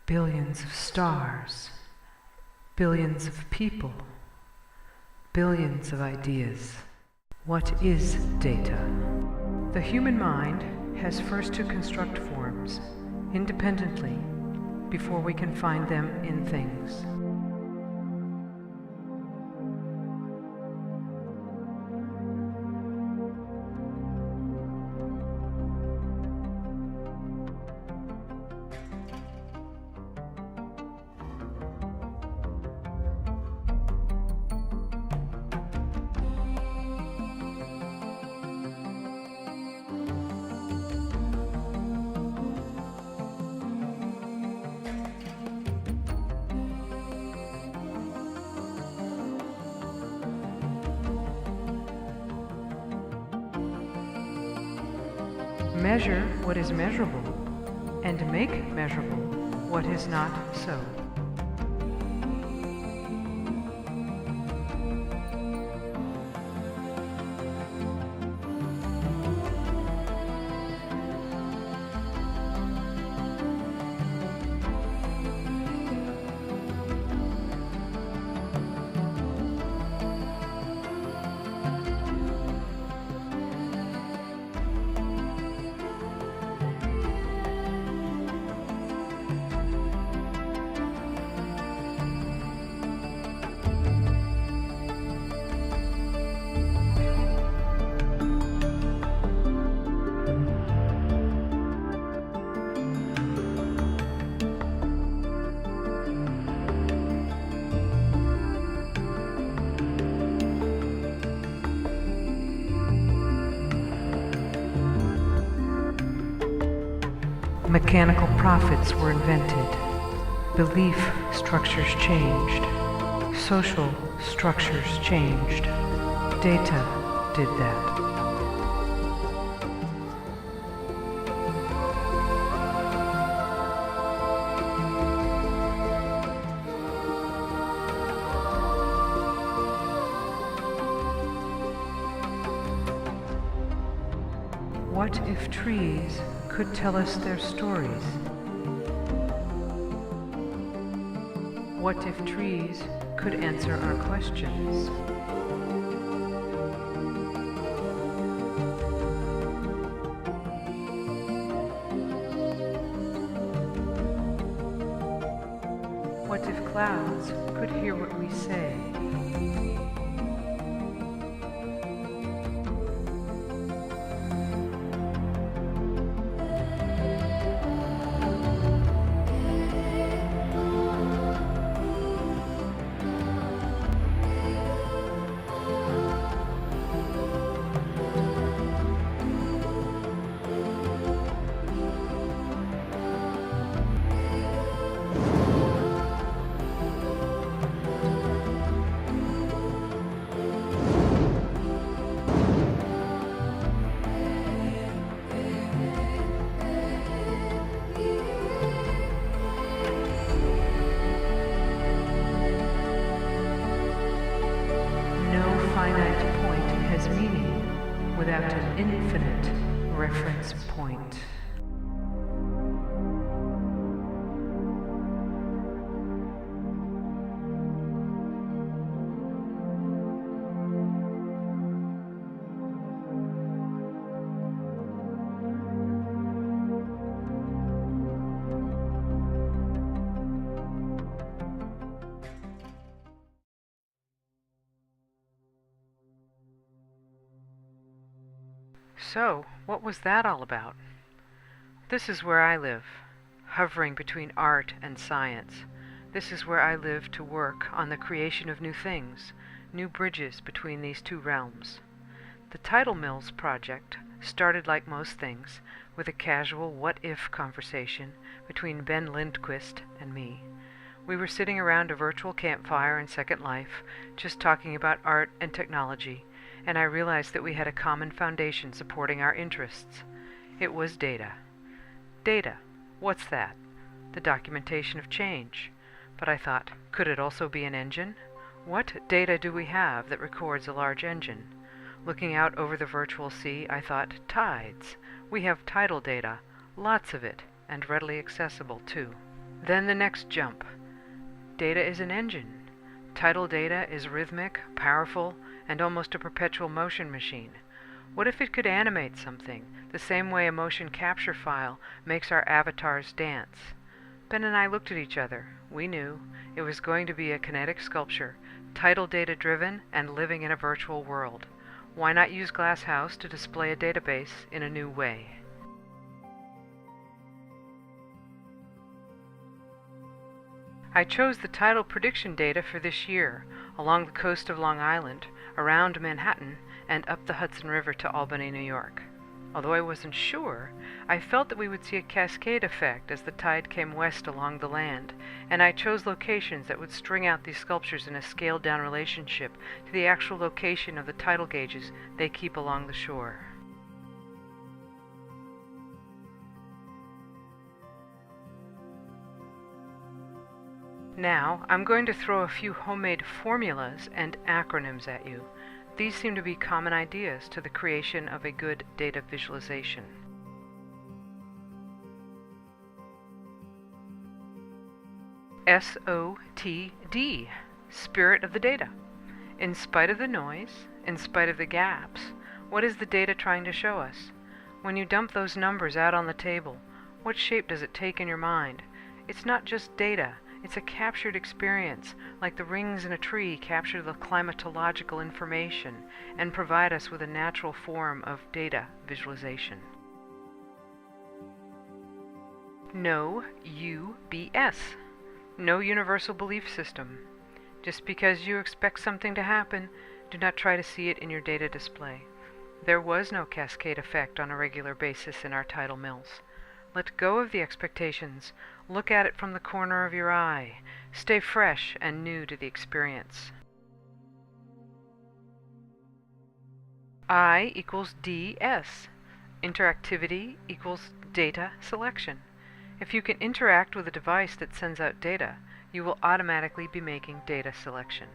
Billions of stars, billions of people, billions of ideas. What is data? The human mind has first to construct forms independently before we can find them in things. Measure what is measurable, and make measurable what is not so. Mechanical profits were invented. Belief structures changed. Social structures changed. Data did that. What if trees could tell us their stories? What if trees could answer our questions? What if clouds could hear what we say? Without an infinite reference point. So, what was that all about? This is where I live, hovering between art and science. This is where I live to work on the creation of new things, new bridges between these two realms. The Tidal Mills project started, like most things, with a casual what-if conversation between Ben Lindquist and me. We were sitting around a virtual campfire in Second Life, just talking about art and technology, and I realized that we had a common foundation supporting our interests. It was data. Data, what's that? The documentation of change. But I thought, could it also be an engine? What data do we have that records a large engine? Looking out over the virtual sea, I thought, tides. We have tidal data, lots of it, and readily accessible too. Then the next jump. Data is an engine. Tidal data is rhythmic, powerful, and almost a perpetual motion machine. What if it could animate something, the same way a motion capture file makes our avatars dance? Ben and I looked at each other. We knew it was going to be a kinetic sculpture, tidal data driven and living in a virtual world. Why not use Glasshouse to display a database in a new way? I chose the tidal prediction data for this year, along the coast of Long Island, around Manhattan, and up the Hudson River to Albany, New York. Although I wasn't sure, I felt that we would see a cascade effect as the tide came west along the land, and I chose locations that would string out these sculptures in a scaled-down relationship to the actual location of the tidal gauges they keep along the shore. Now, I'm going to throw a few homemade formulas and acronyms at you. These seem to be common ideas to the creation of a good data visualization. SOTD, spirit of the data. In spite of the noise, in spite of the gaps, what is the data trying to show us? When you dump those numbers out on the table, what shape does it take in your mind? It's not just data. It's a captured experience, like the rings in a tree capture the climatological information and provide us with a natural form of data visualization. No UBS. No universal belief system. Just because you expect something to happen, do not try to see it in your data display. There was no cascade effect on a regular basis in our tidal mills. Let go of the expectations. Look at it from the corner of your eye. Stay fresh and new to the experience. I equals DS. Interactivity equals data selection. If you can interact with a device that sends out data, you will automatically be making data selection.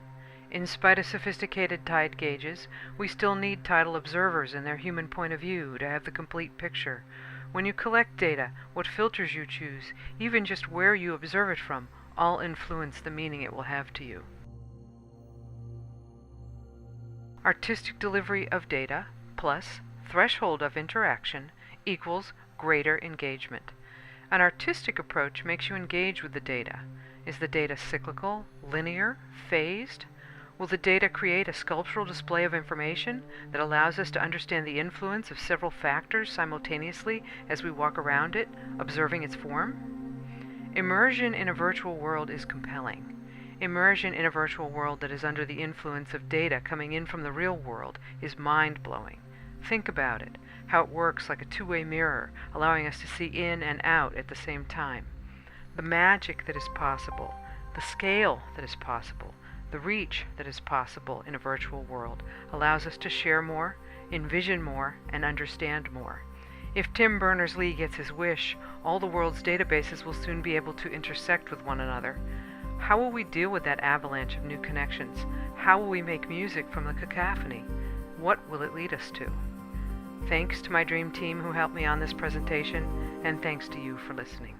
In spite of sophisticated tide gauges, we still need tidal observers and their human point of view to have the complete picture. When you collect data, what filters you choose, even just where you observe it from, all influence the meaning it will have to you. Artistic delivery of data plus threshold of interaction equals greater engagement. An artistic approach makes you engage with the data. Is the data cyclical, linear, phased? Will the data create a sculptural display of information that allows us to understand the influence of several factors simultaneously as we walk around it, observing its form? Immersion in a virtual world is compelling. Immersion in a virtual world that is under the influence of data coming in from the real world is mind-blowing. Think about it, how it works like a two-way mirror, allowing us to see in and out at the same time. The magic that is possible, the scale that is possible, the reach that is possible in a virtual world allows us to share more, envision more, and understand more. If Tim Berners-Lee gets his wish, all the world's databases will soon be able to intersect with one another. How will we deal with that avalanche of new connections? How will we make music from the cacophony? What will it lead us to? Thanks to my dream team who helped me on this presentation, and thanks to you for listening.